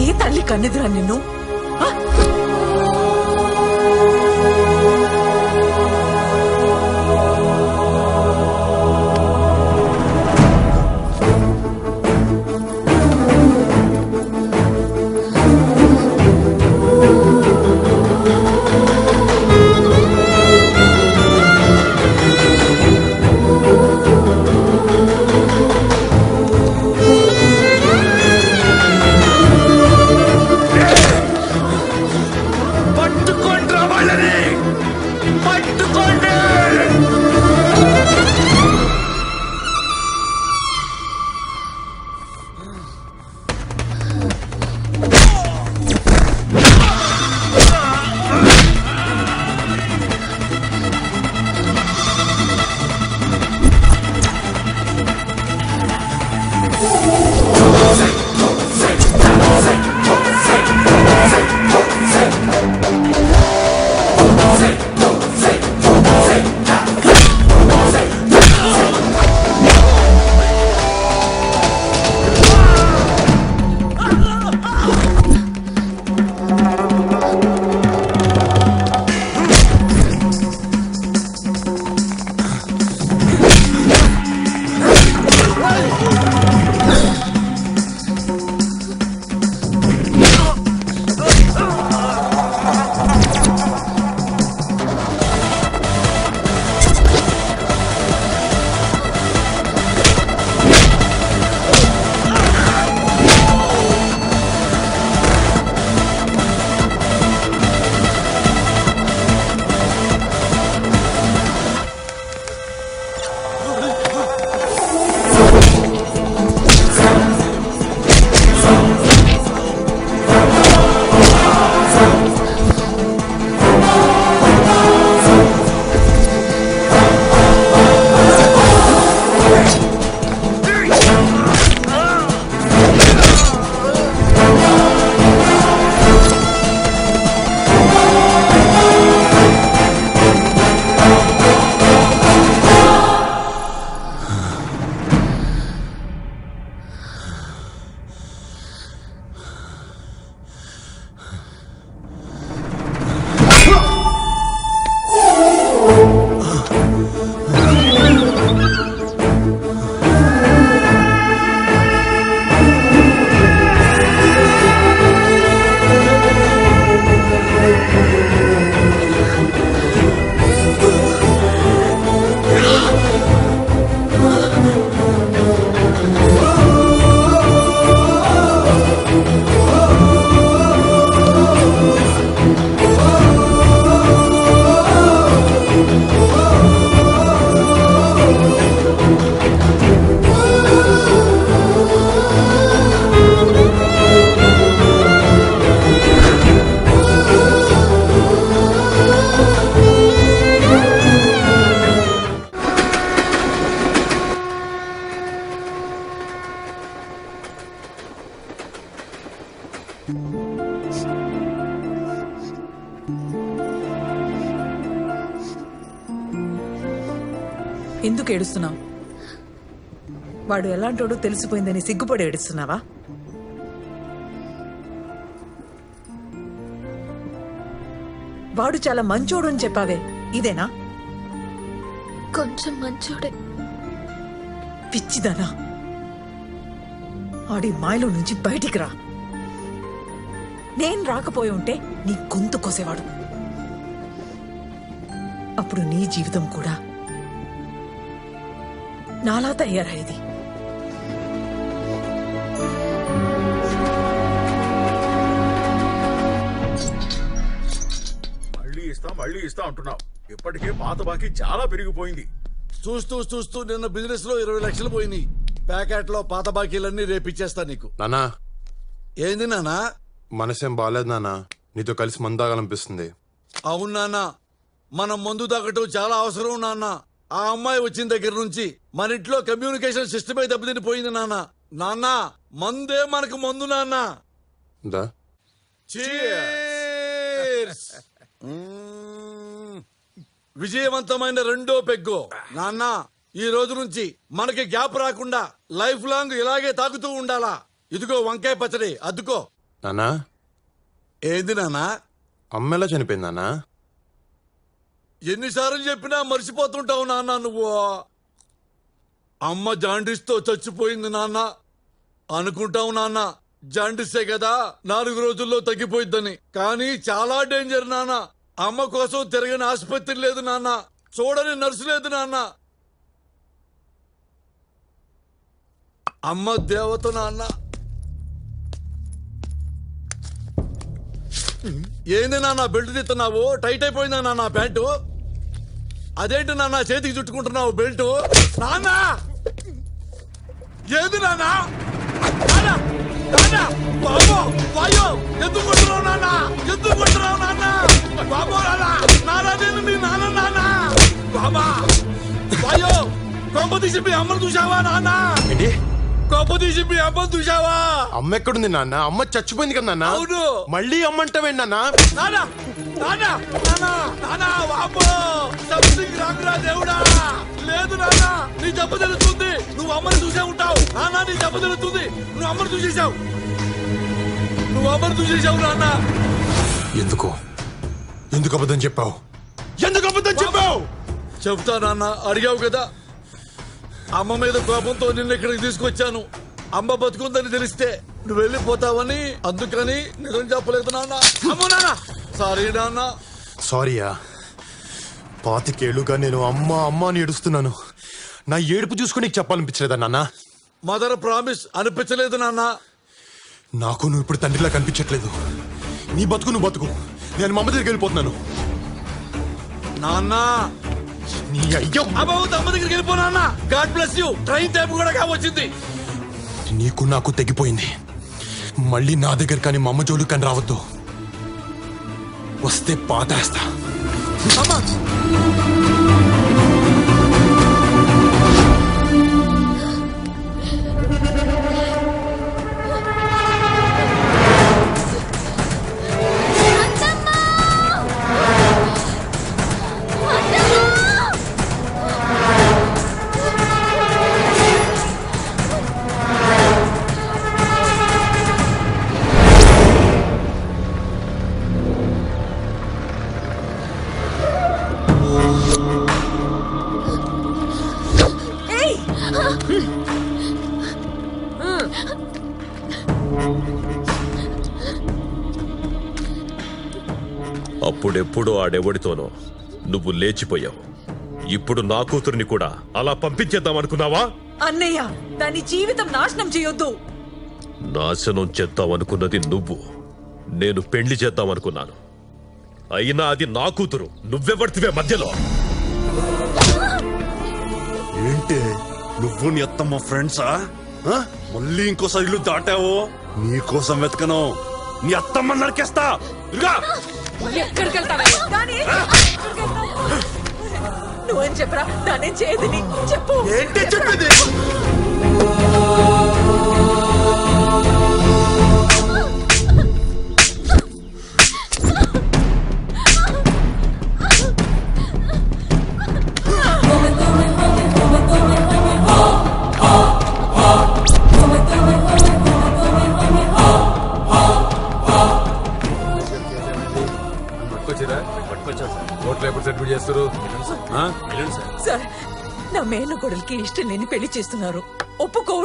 ఏ తల్లి కన్నెదురా నిన్ను? ఎందుకు ఏడుస్తున్నావు? వాడు ఎలాంటోడో తెలిసిపోయిందని సిగ్గుపడి ఏడుస్తున్నావా? వాడు చాలా మంచోడు అని చెప్పావే, ఇదేనా? కొంచెం మంచోడే. పిచ్చిదానా, ఆడి మాయలో నుంచి బయటికి రా. నేను రాకపోయి ఉంటే నీ గొంతు కోసేవాడు. అప్పుడు నీ జీవితం కూడా నాలా తయారయ్యేది. మళ్ళీ ఇస్తా అంటున్నావు. ఇప్పటికే పాత బాకీ చాలా పెరిగిపోయింది. చూస్తూ నిన్న బిజినెస్ లో 20 లక్షలు పోయినాయి. ప్యాకెట్ లో పాత బాకీలన్నీ రేపిచ్చేస్తా నీకు. నానా, ఏంది నానా? మనసేం బాగాలేదు నానా, నీతో కలిసి మందు తాగాలనిపిస్తుంది. అవును నాన్న, మనం మందు తాగటం చాలా అవసరం నాన్న. ఆ అమ్మాయి వచ్చిన దగ్గర నుంచి మన ఇంట్లో కమ్యూనికేషన్ సిస్టమే దెబ్బతినిపోయింది నాన్న. నాన్న, మందే మనకు మందు నాన్న. చీర్స్. విజయవంతమైన రెండో పెగ్గు నాన్న. ఈ రోజు నుంచి మనకి గ్యాప్ రాకుండా లైఫ్ లాంగ్ ఇలాగే తాగుతూ ఉండాలా. ఇదిగో వంకాయ పచ్చడి, అద్దుకో. నానా ఏంది నాన్నా? అమ్మ ఎలా చనిపోయింది నానా? ఎన్నిసార్లు చెప్పినా మర్చిపోతుంటావు నాన్న నువ్వు. అమ్మ జాండీస్తో చచ్చిపోయింది నాన్న అనుకుంటావు నాన్న. జాండీసే కదా 4 రోజుల్లో తగ్గిపోయిద్దని. కానీ చాలా డేంజర్ నాన్న. అమ్మ కోసం తిరగని ఆసుపత్రి లేదు నాన్న, చూడని నర్సు లేదు నాన్న. అమ్మ దేవత నాన్న. ఏంది నాన్న బెల్ట్ తీస్తున్నావు? టైట్ అయిపోయిందా నాన్న ప్యాంటు? అదేంటి నాన్న చేతికి చుట్టుకుంటున్నావు బెల్ట్? నాన్న ఏది నాన్న? నాన్న! నాన్న! బాబు! వాయో! ఎందుకు కొడుతున్నావు నాన్న? ఎందుకు కొడుతున్నావు నాన్న? బాబు నాన్న! నాన్న నేను మీ నాన్న నాన్న! బాబా! వాయో! కొంప తీసి మీ అమ్మను చూసావా నాన్న? ఏంటి? కొంప తీసి మీ అమ్మను చూసావా? అమ్మ ఎక్కడుంది నాన్న? అమ్మ చచ్చిపోయింది కదా నాన్న. అవును. మళ్ళీ అమ్మ అంటావేంటి నాన్న? నాన్న! నాన్న! నాన్న! నాన్న! బాబు! సంథింగ్ రాంగ్రా దేవుడా! లేదు నాన్న, నీ దెబ్బ తెలుస్తుంది. నువ్వు అమ్మని చూసే ఉంటావు నాన్న. నీ దెబ్బ తెలుస్తుంది. నువ్వు అమ్మని చూసేశావు. నువ్వు అమ్మని చూసేశావు నాన్న. ఎందుకు ఎందుకు అబద్ధం చెప్పావు? ఎందుకు అబద్ధం చెప్పావు? చెప్తా నాన్న, అడిగావు కదా. అమ్మ మీద కోపంతో నిన్ను ఇక్కడికి తీసుకొచ్చాను. అమ్మ బతుకుందని తెలిస్తే నువ్వు వెళ్ళిపోతావని, అందుకని నిజం చెప్పలేదు నాన్న. అమ్మో నాన్న, సారీ నాన్న. సారీయా? 25 ఏళ్లుగా నేను అమ్మ అమ్మ అని ఏడుస్తున్నాను. నా ఏడుపు చూసుకుని నీకు చెప్పాలనిపించలేదా నాన్న? మదర్ ప్రామిస్ అనిపించలేదు నాన్న. నాకు నువ్వు ఇప్పుడు తండ్రిలా కనిపించట్లేదు. నీ బతుకు నువ్వు బతుకు. నేను మా అమ్మ దగ్గరికి వెళ్ళిపోతున్నాను. నాన్న నీ అయ్యో అమ్మ అమ్మ దగ్గరికి వెళ్ళిపో నాన్న. God bless you. Train time కూడా కావచ్చింది. నీకు నాకు తెగిపోయింది. మళ్ళీ నా దగ్గర కానీ మా అమ్మ జోలు కానీ రావద్దు. వస్తే పాతేస్తా. అమ్మా అప్పుడెప్పుడో ఆడెవడితోనో నువ్వు లేచిపోయావు. ఇప్పుడు నా కూతుర్ని కూడా అలా పంపించేద్దాం అనుకున్నావా? అన్నయ్య, దాని జీవితం నాశనం చేయొద్దు. నాశనం చేద్దామనుకున్నది నువ్వు, నేను పెళ్లి చేద్దామనుకున్నాను. అయినా అది నా కూతురు. నువ్వెవడితివే మధ్యలో? ఏంటి నువ్వు నీ అత్తమ్మ ఫ్రెండ్సా? మళ్ళీ ఇంకోసారి ఇల్లు దాటావో నీకోసం వెతకను. నీ అత్తమ్మ నరికేస్తా. ఇదిగా ఎక్కడికి వెళ్తావయ్యా? దాని నువ్వేం చెప్పరా? దానేం చేయదని చెప్పు. ఏంటి చెప్పేది? సార్, నా మేనకోడలికి ఇష్టం లేని పెళ్లి చేస్తున్నారు. ఒప్పుకోవట్లేదు.